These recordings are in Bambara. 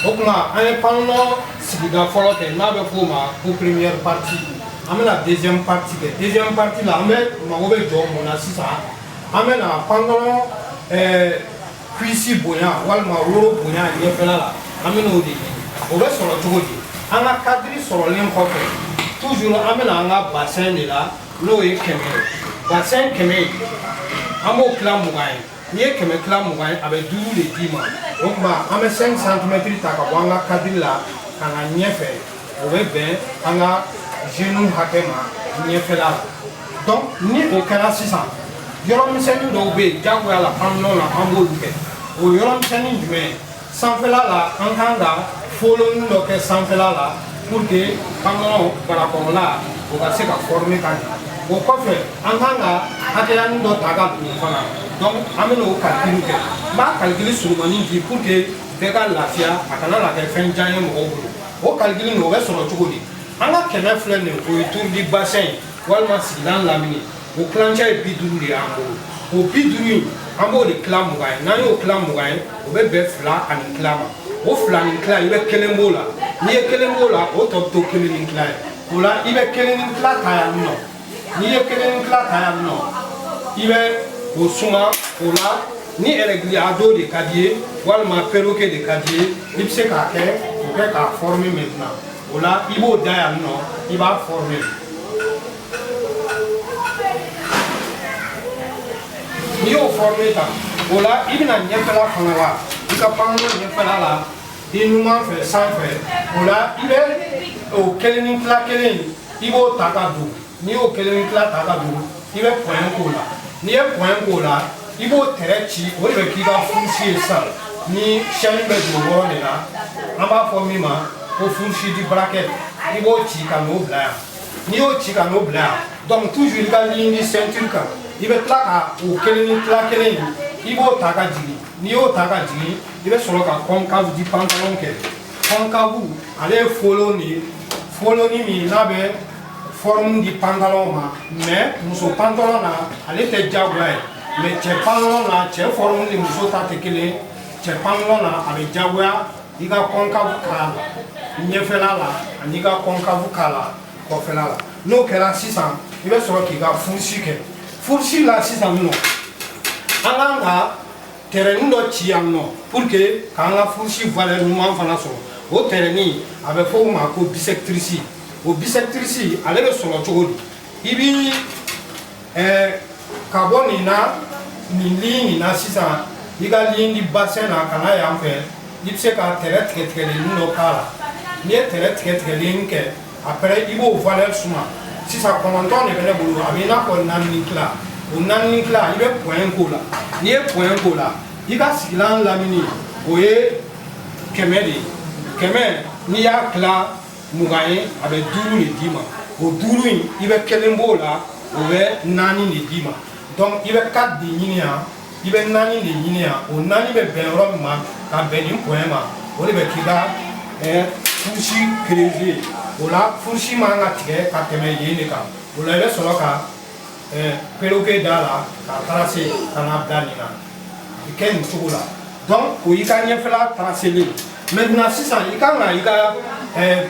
o kuma an ye panneau sigida fɔlɔ kɛ n'a bɛ f'o ma ko première partie an bɛna deuxième partie kɛ deuxième partie la an bɛ mago bɛ jɔ mun na sisan an bɛna panneau cuisse bonya walima woro bonya ɲɛfɛla la an bɛn'o de ɲini o bɛ sɔrɔ cogo di an ka cadre sɔrɔlen kɔfɛ toujours an bɛna an ka bassin de la n'o ye 100 ye bassin 100 an b'o tila 20 ye n'i ye 100 tila 20 ye a bɛ 5 de d'i ma o tuma an bɛ 5 cm ta ka bɔ an ka cadre la ka na ɲɛfɛ o bɛ bɛn an ka genou hakɛ ma ɲɛfɛla la donc ni o kɛra sisan yɔrɔ misɛnnin dɔw bɛ yen jagoya la panneau la an b'olu kɛ o yɔrɔ misɛnnin jumɛn sanfɛla la an kan ka folonin dɔ kɛ sanfɛla la pour que panneau barakɔrɔla o ka se ka former ka ɲɛ o kɔfɛ an kan ka hakɛyanin dɔ ta ka don fana donc an bɛna o calcul kɛ n b'a calcul surumani di pour que bɛɛ ka lafiya a kana na kɛ fɛn jan ye mɔgɔw bolo o calcul nin o bɛ sɔrɔ cogo di an ka 100 filɛ nin ye o ye tour du bassin ye walima sigilan lamini o kilancɛ ye 50 de y'an bolo o 50 in an b'o de tila 20 ye n'an y'o tila 20 ye o bɛ bɛn 2 ani tila ma o 2 ni tila i bɛ 1 b'o la n'i ye 1 b'o la o tɔ bɛ to 1 ni tila ye o la i bɛ 1 ni tila ta yan nɔ n'i ye 1 ni tila ta yan nɔ i bɛ o suma o la ni réglado de ka di ye walima perroquet de ka di ye i bɛ se k'a kɛ o kɛ k'a former maintenant o la i b'o da yan nɔ i b'a former n'i y'o former tan o la i bɛna ɲɛfɛla fana la i ka panneau ɲɛfɛla la i numan fɛ sanfɛ o la i bɛ o 1 ni tila 1 i b'o ta ka don n'i y'o 1 ni tila ta ka don i bɛ point k'o la n'i ye point k'o la i b'o tɛrɛ ci o de bɛ k'i ka fourche ye sisan ni chaîne bɛ don yɔrɔ de la an b'a fɔ min ma ko fourche di braquette i b'o ci ka n'o bila yan n'i y'o ci ka n'o bila yan donc toujours i ka ligne di ceinture kan i bɛ tila ka o 1 ni tila 1 i b'o ta ka jigin n'i y'o ta ka jigin i bɛ sɔrɔ ka concave di pantalon kɛ concave ale ye folon de ye foloni min n'a bɛ forme di pantalon ma mais muso pantalon na ale tɛ jagoya ye mais cɛ pantalon na cɛ forme ni muso ta tɛ kelen ye cɛ pantalon na a bɛ jagoya i ka concave k'a la ɲɛfɛla la ani i ka concave k'a la kɔfɛla la n'o kɛra sisan i bɛ sɔrɔ k'i ka fourche kɛ fourche la sisan nɔ an kan ka terrain dɔ ci yan nɔ pour que k'an ka fourche valeur ɲuman fana sɔrɔ o terrain a bɛ fɔ o ma ko bisectrice o bisectrice ale bɛ sɔrɔ cogo di i bi ka bɔ nin na nin ligne nin na sisan i ka ligne di bassin na ka na yan fɛ i bɛ se ka tɛrɛ tigɛtigɛlen dɔ k'a la n'i ye tɛrɛ tigɛtigɛlen kɛ après i b'o valeur suma sisan 9 de bɛ ne bolo a bɛ i n'a fɔ 4 ni tila o 4 ni tila i bɛ point k'o la n'i ye point k'o la i ka sigilan lamini o ye 100 de ye 100 n'i y'a tila 20 ye a bɛ 5 de d'i ma o 5 in i bɛ 1 b'o la o bɛ 4 de d'i ma donc i bɛ 4 de ɲini yan i bɛ 4 de ɲini yan o 4 bɛ bɛn yɔrɔ min ma ka bɛn nin point ma o de bɛ k'i ka fourche creuse o la fourche man ka tigɛ ka tɛmɛ yen de kan o la i bɛ sɔrɔ ka perroquet da la k'a tracer ka n'a bila nin na i kɛ nin cogo la donc o y'i ka ɲɛfɛla tracelen maintenant sisan i kan ka i ka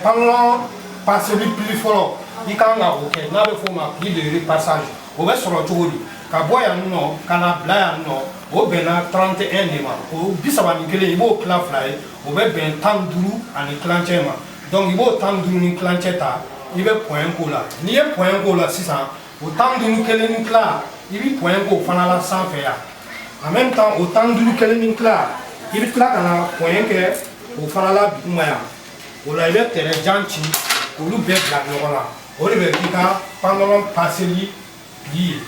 panneau passeli pli fɔlɔ i kan ka o kɛ n'a bɛ f'o ma pli de repassage o bɛ sɔrɔ cogo di ka bɔ yan nɔ ka na bila yan nɔ o bɛnna 31 de ma o 31 i b'o tila 2 ye o bɛ bɛn 15 ani tilancɛ ma donc i b'o 15 ni tilancɛ ta i bɛ point k'o la n'i ye point k'o la sisan o 15 1 ni tila i bɛ point k'o fana la sanfɛ yan en même temps o 15 1 ni tila i bɛ tila ka na point kɛ o fana la duguma yan o la i bɛ tɛrɛ jan ci olu bɛɛ bila ɲɔgɔn la o de bɛ k'i ka pantalon passeli pli ye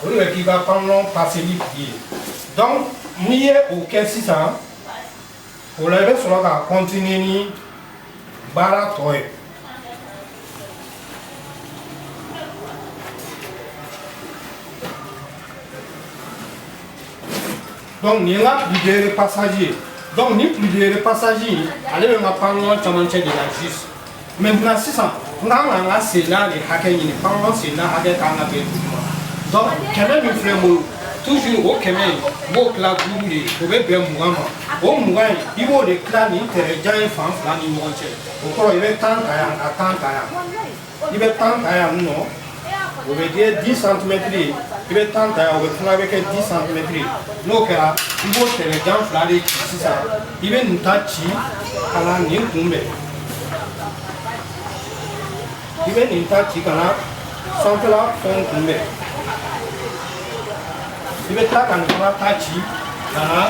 o de bɛ k'i ka pantalon passeli pli ye donc n'i ye o kɛ sisan o la i bɛ sɔrɔ ka continuer ni baara tɔ ye donc nin ye n ka pli de repassage ye donc ni pli de repassage in ale bɛ n ka pantalon camancɛ de la juste maintenant sisan n kan ka n ka senna de hakɛ ɲini pantalon senna hakɛ kan ka bɛn duguma donc 100 min filɛ n bolo toujours o kɛmɛ in b'o tila duuru de o bɛ bɛn 20 ma o 20 in i b'o de tila nin tɛrɛjan in fan fila ni ɲɔgɔn cɛ o kɔrɔ i bɛ 10 ta yan ka 10 ta yan i bɛ 10 ta yan nɔ o bɛ kɛ 10 centimètres ye i bɛ 10 ta yan o bɛ fana bɛ kɛ 10 centimètres ye n'o kɛra i b'o tɛrɛjan fila de ci sisan i bɛ nin ta ci ka na nin kunbɛn i bɛ nin ta ci ka na sanfɛla fɛn kunbɛn i bɛ tila ka nin fana ta ci ka na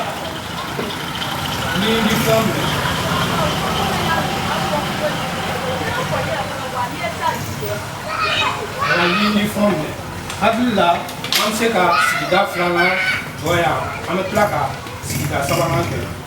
lindi fɛn minɛ ka na lindi fɛn minɛ hakili la an bɛ se ka sigida filanan jɔ yan an bɛ tila ka sigida sabanan kɛ